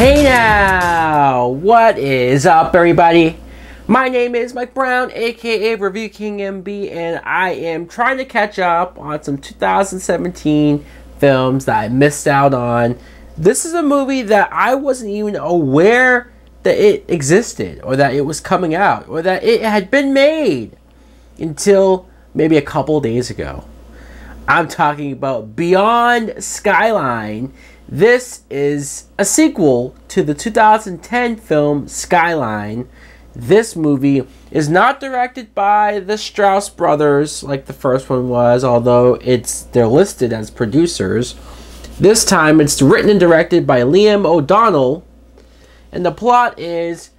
Hey now, what is up everybody? My name is Mike Brown, aka ReviewKingMB, and I am trying to catch up on some 2017 films that I missed out on. This is a movie that I wasn't even aware that it existed, or that it was coming out, or that it had been made until maybe a couple days ago. I'm talking about Beyond Skyline. This is a sequel to the 2010 film Skyline. This movie is not directed by the Strauss brothers like the first one was, although they're listed as producers. This time it's written and directed by Liam O'Donnell, and the plot is,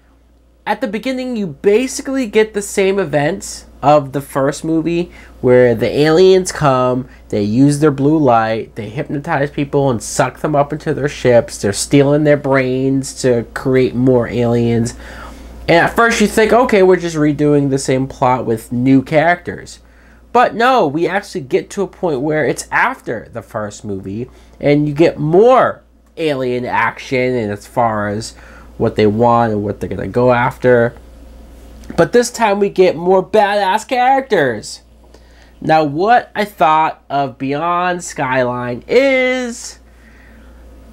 at the beginning you basically get the same events of the first movie, where the aliens come, they use their blue light, they hypnotize people and suck them up into their ships, they're stealing their brains to create more aliens. And at first you think, okay, we're just redoing the same plot with new characters. But no, we actually get to a point where it's after the first movie, and you get more alien action, and as far as what they want and what they're going to go after. But this time we get more badass characters. Now, what I thought of Beyond Skyline is,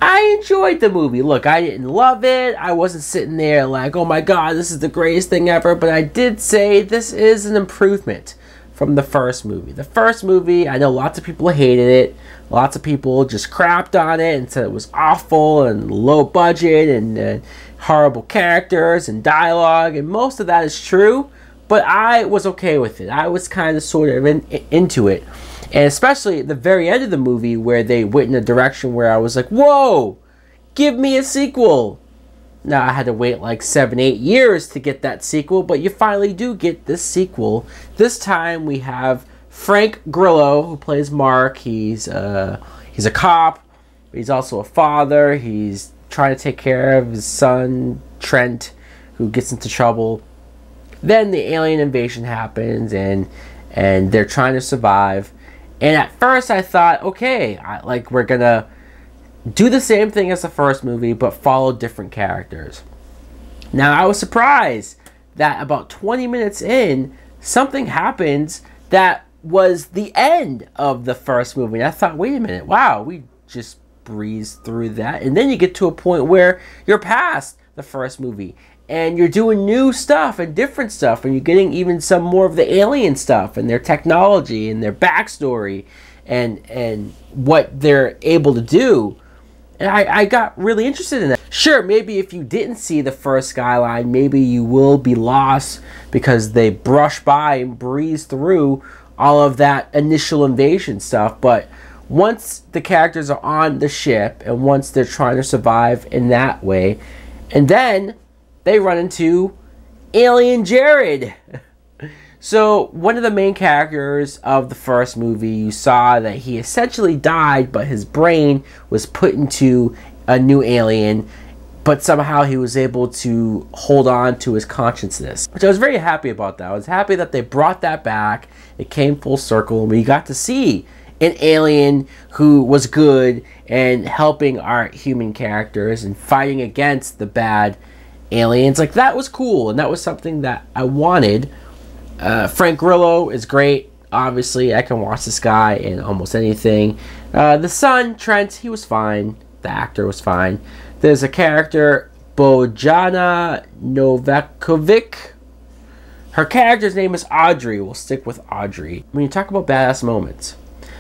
I enjoyed the movie. Look, I didn't love it. I wasn't sitting there like, oh my god, this is the greatest thing ever. But I did say this is an improvement from the first movie. The first movie, I know lots of people hated it. Lots of people just crapped on it and said it was awful and low budget and horrible characters and dialogue. And most of that is true. But I was okay with it. I was kind of sort of into it. And especially at the very end of the movie, where they went in a direction where I was like, whoa, give me a sequel. Now, I had to wait like 7-8 years to get that sequel, but you finally do get this sequel. This time we have Frank Grillo, who plays Mark. He's a cop. He's also a father. He's trying to take care of his son, Trent, who gets into trouble. Then the alien invasion happens, and they're trying to survive. And at first I thought, okay, we're gonna do the same thing as the first movie, but follow different characters. Now, I was surprised that about 20 minutes in, something happens that was the end of the first movie. And I thought, wait a minute, wow, we just breezed through that. And then you get to a point where you're past the first movie, and you're doing new stuff and different stuff, and you're getting even some more of the alien stuff and their technology and their backstory and what they're able to do. And I got really interested in that. Sure, maybe if you didn't see the first Skyline, maybe you will be lost because they brush by and breeze through all of that initial invasion stuff. But once the characters are on the ship, and once they're trying to survive in that way, and then they run into Alien Jared. So one of the main characters of the first movie, you saw that he essentially died, but his brain was put into a new alien, but somehow he was able to hold on to his consciousness, which I was very happy about that. I was happy that they brought that back. It came full circle, and we got to see an alien who was good and helping our human characters and fighting against the bad aliens. Like, that was cool, and that was something that I wanted. Frank Grillo is great. Obviously, I can watch this guy in almost anything. The son, Trent, he was fine. The actor was fine. There's a character, Bojana Novakovic. Her character's name is Audrey. We'll stick with Audrey. When you talk about badass moments,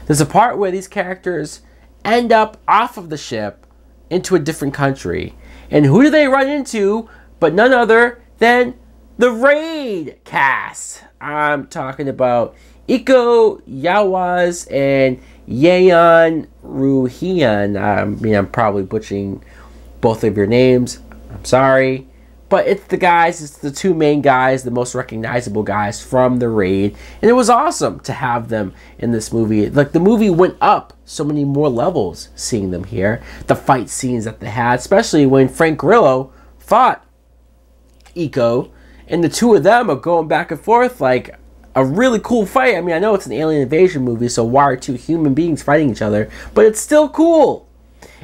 there's a part where these characters end up off of the ship into a different country. And who do they run into but none other than the Raid cast? I'm talking about Iko Yawaz and Yeon Ruhian. I'm probably butchering both of your names. I'm sorry. But it's the guys, it's the two main guys, the most recognizable guys from the Raid. And it was awesome to have them in this movie. Like, the movie went up so many more levels seeing them here. The fight scenes that they had, especially when Frank Grillo fought Iko, and the two of them are going back and forth like a really cool fight. I mean, I know it's an alien invasion movie, so why are two human beings fighting each other? But it's still cool.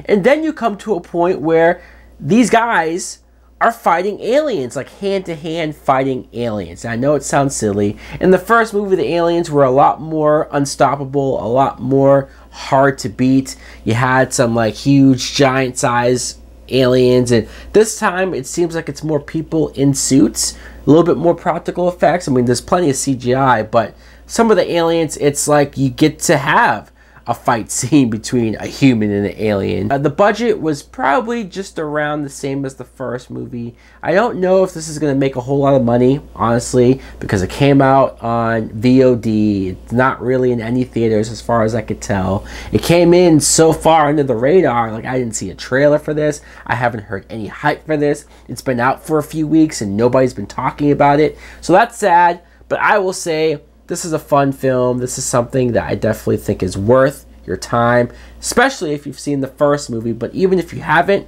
And then you come to a point where these guys are fighting aliens, like hand-to-hand fighting aliens. And I know it sounds silly. In the first movie, the aliens were a lot more unstoppable, a lot more hard to beat. You had some like huge giant size aliens, and this time it seems like it's more people in suits, a little bit more practical effects. I mean, there's plenty of CGI, but some of the aliens, it's like you get to have a fight scene between a human and an alien. The budget was probably just around the same as the first movie. I don't know if this is going to make a whole lot of money, honestly, because it came out on VOD. It's not really in any theaters as far as I could tell. It came in so far under the radar, like I didn't see a trailer for this. I haven't heard any hype for this. It's been out for a few weeks and nobody's been talking about it. So that's sad, but I will say this is a fun film. This is something that I definitely think is worth your time, especially if you've seen the first movie. But even if you haven't,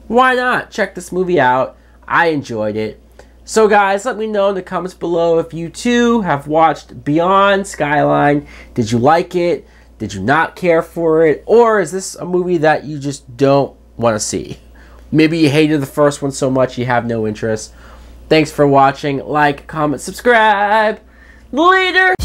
why not check this movie out? I enjoyed it. So guys, let me know in the comments below if you too have watched Beyond Skyline. Did you like it? Did you not care for it? Or is this a movie that you just don't want to see? Maybe you hated the first one so much you have no interest. Thanks for watching. Like, comment, subscribe. Later!